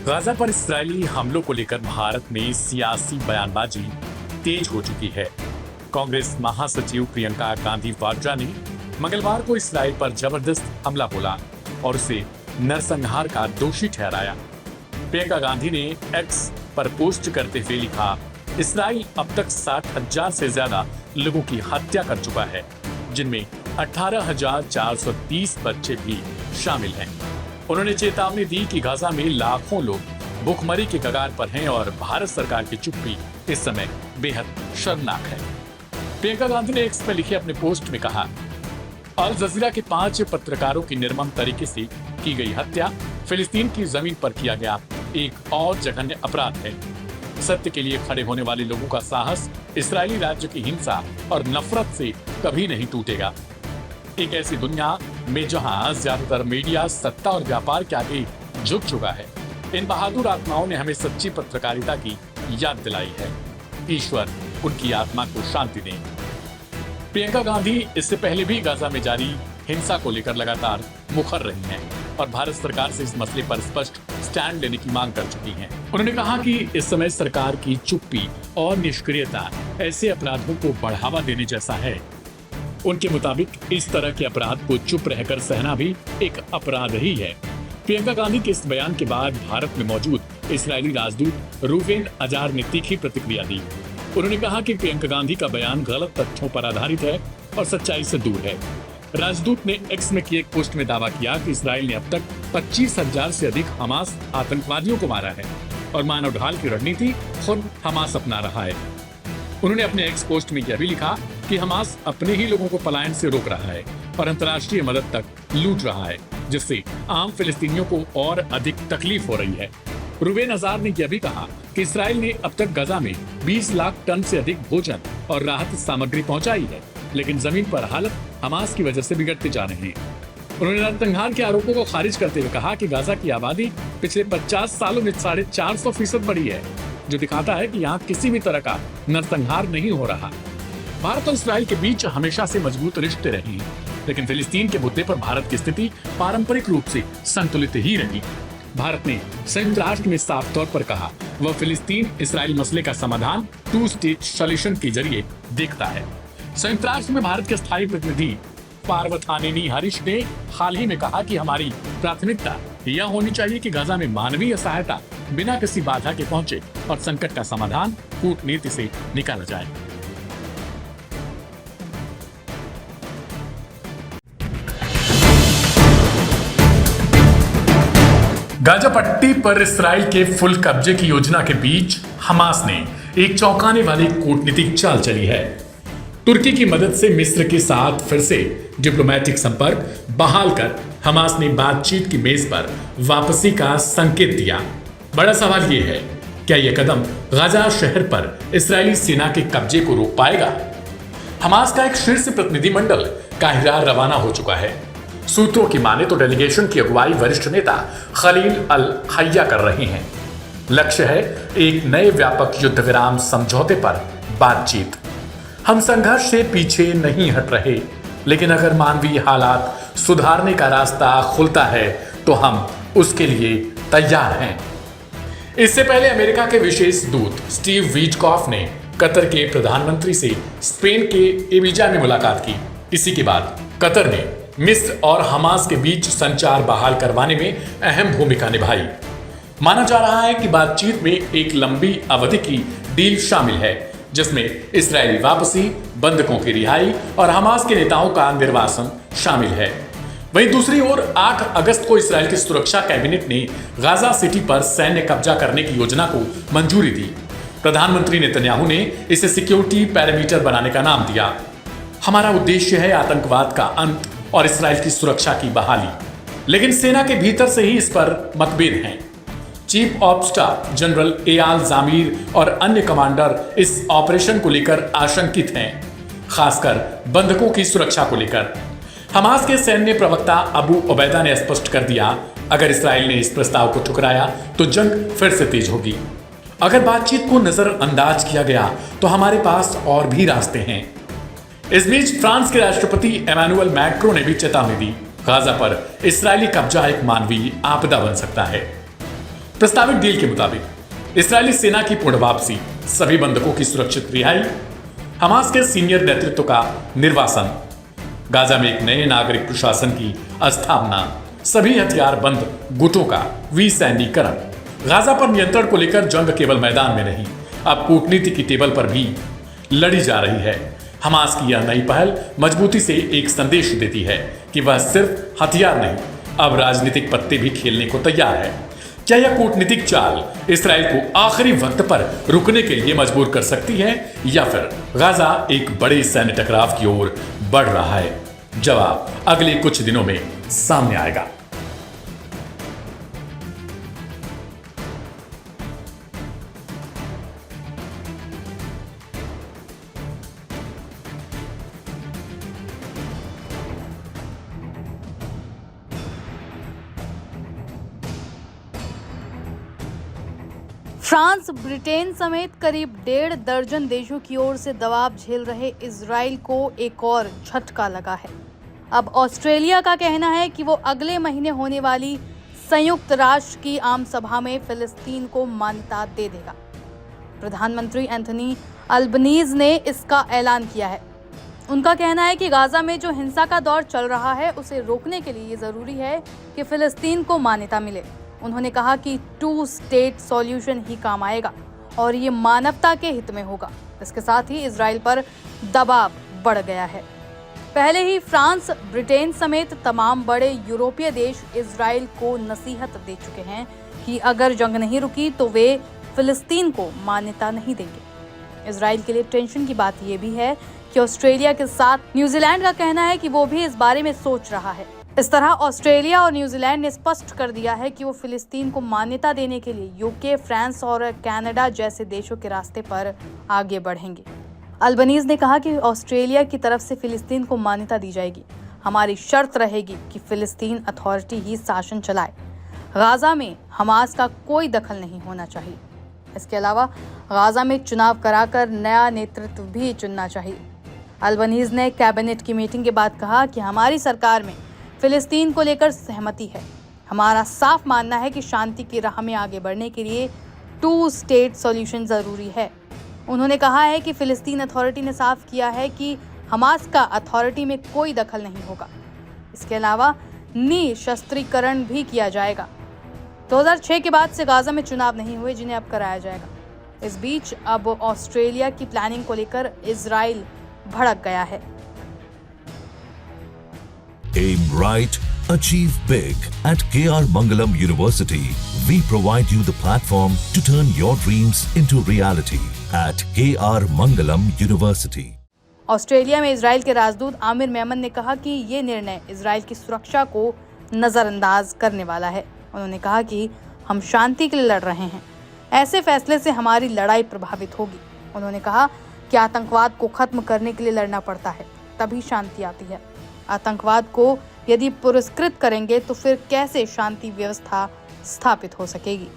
Gaza पर इस्राएली हमलों को लेकर भारत में सियासी बयानबाजी तेज हो चुकी है। कांग्रेस महासचिव प्रियंका गांधी वाड्रा ने मंगलवार को इस्राएल पर जबरदस्त हमला बोला और उसे नरसंहार का दोषी ठहराया। प्रियंका गांधी ने एक्स पर पोस्ट करते हुए लिखा, इस्राएल अब तक 60,000 से ज्यादा लोगों की हत्या कर चुका है, जिनमें 18,430 बच्चे भी शामिल हैं। उन्होंने चेतावनी दी कि गाजा में लाखों लोग भूखमरी के कगार पर हैं और भारत सरकार की चुप्पी इस समय बेहद शर्मनाक है। प्रियंका गांधी ने एक्स पर लिखे अपने पोस्ट में कहा, अल जजीरा के 5 पत्रकारों की निर्मम तरीके से की गई हत्या फिलिस्तीन की जमीन पर किया गया एक और जघन्य अपराध है। सत्य के लिए खड़े होने वाले लोगों का साहस इस्राएली राज्य की हिंसा और नफरत से कभी नहीं टूटेगा। एक ऐसी दुनिया में जहां ज्यादातर मीडिया सत्ता और व्यापार के आगे झुक चुका है, इन बहादुर आत्माओं ने हमें सच्ची पत्रकारिता की याद दिलाई है। ईश्वर उनकी आत्मा को शांति दें। प्रियंका गांधी इससे पहले भी गाजा में जारी हिंसा को लेकर लगातार मुखर रही हैं और भारत सरकार से इस मसले पर स्पष्ट स्टैंड लेने की मांग कर चुकी हैं। उन्होंने कहा कि इस समय सरकार की चुप्पी और निष्क्रियता ऐसे अपराधों को बढ़ावा देने जैसा है। उनके मुताबिक इस तरह के अपराध को चुप रहकर सहना भी एक अपराध ही है। प्रियंका गांधी के इस बयान के बाद भारत में मौजूद इस्राएली राजदूत रूवेन अजार ने तीखी प्रतिक्रिया दी। उन्होंने कहा कि प्रियंका गांधी का बयान गलत तथ्यों पर आधारित है और सच्चाई से दूर है। राजदूत ने एक्स में किए एक पोस्ट में दावा किया कि इस्राएल ने अब तक 25,000 से अधिक हमास आतंकवादियों को मारा है और मानव ढाल की रणनीति खुद हमास अपना रहा है। उन्होंने अपने एक्स पोस्ट में यह भी लिखा कि हमास अपने ही लोगों को पलायन से रोक रहा है और अंतर्राष्ट्रीय मदद तक लूट रहा है, जिससे आम फिलिस्तीनियों को और अधिक तकलीफ हो रही है। रूवेन अजार ने यह भी कहा कि इस्राएल ने अब तक गाजा में 20 लाख टन से अधिक भोजन और राहत सामग्री पहुंचाई है, लेकिन जमीन पर हालत हमास की वजह से बिगड़ते जा रहे हैं। उन्होंने नरसंहार के आरोपों को खारिज करते हुए कहा कि गाजा की आबादी पिछले 50 सालों में 450% बढ़ी है, जो दिखाता है कि यहाँ किसी भी तरह का नरसंहार नहीं हो रहा। भारत और इस्राएल के बीच हमेशा से मजबूत रिश्ते रहे हैं, लेकिन फिलिस्तीन के मुद्दे पर भारत की स्थिति पारंपरिक रूप से संतुलित ही रही। भारत ने संयुक्त राष्ट्र में साफ तौर पर कहा वह फिलिस्तीन इस्राएल मसले का समाधान 2 स्टेट सॉल्यूशन के जरिए देखता है। संयुक्त राष्ट्र में भारत के स्थायी प्रतिनिधि पार्वथानेनी हरीश ने हाल ही में कहा कि हमारी प्राथमिकता यह होनी चाहिए कि गाजा में मानवीय सहायता बिना किसी बाधा के पहुंचे और संकट का समाधान कूटनीति से निकाला जाए। गाजा पट्टी पर इस्राएल के फुल कब्जे की योजना के बीच हमास ने एक चौंकाने वाली कूटनीतिक चाल चली है। तुर्की की मदद से मिस्र के साथ फिर से डिप्लोमेटिक संपर्क बहाल कर हमास ने बातचीत की मेज पर वापसी का संकेत दिया। बड़ा सवाल यह है, क्या यह कदम गाजा शहर पर इस्राएली सेना के कब्जे को रोक पाएगा? हमास का एक शीर्ष प्रतिनिधिमंडल काहिरा रवाना हो चुका है। सूत्रों की माने तो डेलीगेशन की अगुवाई वरिष्ठ नेता खलील अल हय्या कर रहे हैं। लक्ष्य है एक नए व्यापक युद्ध विराम समझौते पर बातचीत। हम संघर्ष से पीछे नहीं हट रहे, लेकिन अगर मानवीय हालात सुधारने का रास्ता खुलता है तो हम उसके लिए तैयार हैं। इससे पहले अमेरिका के विशेष दूत स्टीव विटकॉफ ने कतर के प्रधानमंत्री से स्पेन के एबिजा में मुलाकात की। इसी के बाद कतर ने मिस्र और हमास के बीच संचार बहाल करवाने में अहम भूमिका निभाई। माना जा रहा है कि बातचीत में एक लंबी अवधि की डील शामिल है, जिसमें इस्राएली वापसी, बंधकों की रिहाई और हमास के नेताओं का निर्वासन शामिल है। वहीं दूसरी ओर 8 अगस्त को इस्राएल की सुरक्षा कैबिनेट ने गाजा सिटी पर सैन्य कब्जा करने की योजना को मंजूरी दी। प्रधानमंत्री नेतन्याहू ने इसे सिक्योरिटी पैरामीटर बनाने का नाम दिया। हमारा उद्देश्य है आतंकवाद का अंत और इस्राएल की सुरक्षा की बहाली, लेकिन सेना के भीतर से ही इस पर मतभेद हैं। Chief of staff general Eyal Zamir और अन्य कमांडर इस ऑपरेशन को लेकर आशंकित हैं, खासकर बंधकों की सुरक्षा को लेकर। हमास के सैन्य प्रवक्ता अबू उबैदा ने स्पष्ट कर दिया, अगर इस्राएल ने इस प्रस्ताव को ठुकराया तो जंग फिर से तेज होगी। अगर बातचीत को नजरअंदाज किया गया तो हमारे पास और भी रास्ते हैं। इस बीच फ्रांस के राष्ट्रपति इमैनुअल मैक्रों ने भी चेतावनी दी, गाजा पर इस्राएली कब्जा एक मानवीय आपदा बन सकता है। प्रस्तावित डील के मुताबिक इस्राएली सेना की पूर्ण वापसी, सभी बंधकों की सुरक्षित रिहाई, हमास के सीनियर नेतृत्व का निर्वासन, गाजा में एक नए नागरिक प्रशासन की स्थापना, सभी हथियारबंद गुटों का विसैन्यीकरण, गाजा पर नियंत्रण को लेकर जंग केवल मैदान में नहीं, अब कूटनीति की टेबल पर भी लड़ी जा रही है। हमास की यह नई पहल मजबूती से एक संदेश देती है कि वह सिर्फ हथियार नहीं, अब राजनीतिक पत्ते भी खेलने को तैयार है। क्या यह कूटनीतिक चाल इस्राएल को आखिरी वक्त पर रुकने के लिए मजबूर कर सकती है, या फिर गाजा एक बड़े सैन्य टकराव की ओर बढ़ रहा है? जवाब अगले कुछ दिनों में सामने आएगा। फ्रांस, ब्रिटेन समेत करीब 1.5 दर्जन देशों की ओर से दबाव झेल रहे इजराइल को एक और झटका लगा है। अब ऑस्ट्रेलिया का कहना है कि वो अगले महीने होने वाली संयुक्त राष्ट्र की आम सभा में फिलिस्तीन को मान्यता दे देगा। प्रधानमंत्री एंथनी अल्बनीज ने इसका ऐलान किया है। उनका कहना है कि गाजा में जो हिंसा का दौर चल रहा है उसे रोकने के लिए जरूरी है कि फिलिस्तीन को मान्यता मिले। उन्होंने कहा कि 2 स्टेट सॉल्यूशन ही काम आएगा और ये मानवता के हित में होगा। इसके साथ ही इजराइल पर दबाव बढ़ गया है। पहले ही फ्रांस, ब्रिटेन समेत तमाम बड़े यूरोपीय देश इजराइल को नसीहत दे चुके हैं कि अगर जंग नहीं रुकी तो वे फिलिस्तीन को मान्यता नहीं देंगे। इजराइल के लिए टेंशन की बात यह भी है कि ऑस्ट्रेलिया के साथ न्यूजीलैंड का कहना है कि वो भी इस बारे में सोच रहा है। इस तरह ऑस्ट्रेलिया और न्यूजीलैंड ने स्पष्ट कर दिया है कि वो फिलिस्तीन को मान्यता देने के लिए यूके, फ्रांस और कनाडा जैसे देशों के रास्ते पर आगे बढ़ेंगे। अल्बनीज ने कहा कि ऑस्ट्रेलिया की तरफ से फिलिस्तीन को मान्यता दी जाएगी। हमारी शर्त रहेगी कि फिलिस्तीन अथॉरिटी ही शासन चलाए। गाजा में हमास का कोई दखल नहीं होना चाहिए। इसके अलावा गाजा में चुनाव कराकर नया नेतृत्व भी चुनना चाहिए। अल्बनीज ने कैबिनेट की मीटिंग के बाद कहा कि हमारी सरकार में फिलिस्तीन को लेकर सहमति है। हमारा साफ मानना है कि शांति की राह में आगे बढ़ने के लिए 2 स्टेट सॉल्यूशन जरूरी है। उन्होंने कहा है कि फिलिस्तीन अथॉरिटी ने साफ किया है कि हमास का अथॉरिटी में कोई दखल नहीं होगा। इसके अलावा निशस्त्रीकरण भी किया जाएगा। 2006 के बाद से गाजा में चुनाव नहीं हुए, जिन्हें अब कराया जाएगा। इस बीच अब ऑस्ट्रेलिया की प्लानिंग को लेकर इजराइल भड़क गया है। Aim right, achieve big. At KR Mangalam University, we provide you the platform to turn your dreams into reality. At KR Mangalam University. Australia में इजराइल के राजदूत आमिर मेमन ने कहा कि ये निर्णय इजराइल की सुरक्षा को नजरअंदाज करने वाला है। उन्होंने कहा कि हम शांति के लिए लड़ रहे हैं। ऐसे फैसले से हमारी लड़ाई प्रभावित होगी। उन्होंने कहा कि आतंकवाद को खत्म करने के लिए लड़ना पड़ता है, तभी शांति आती है। आतंकवाद को यदि पुरस्कृत करेंगे तो फिर कैसे शांति व्यवस्था स्थापित हो सकेगी।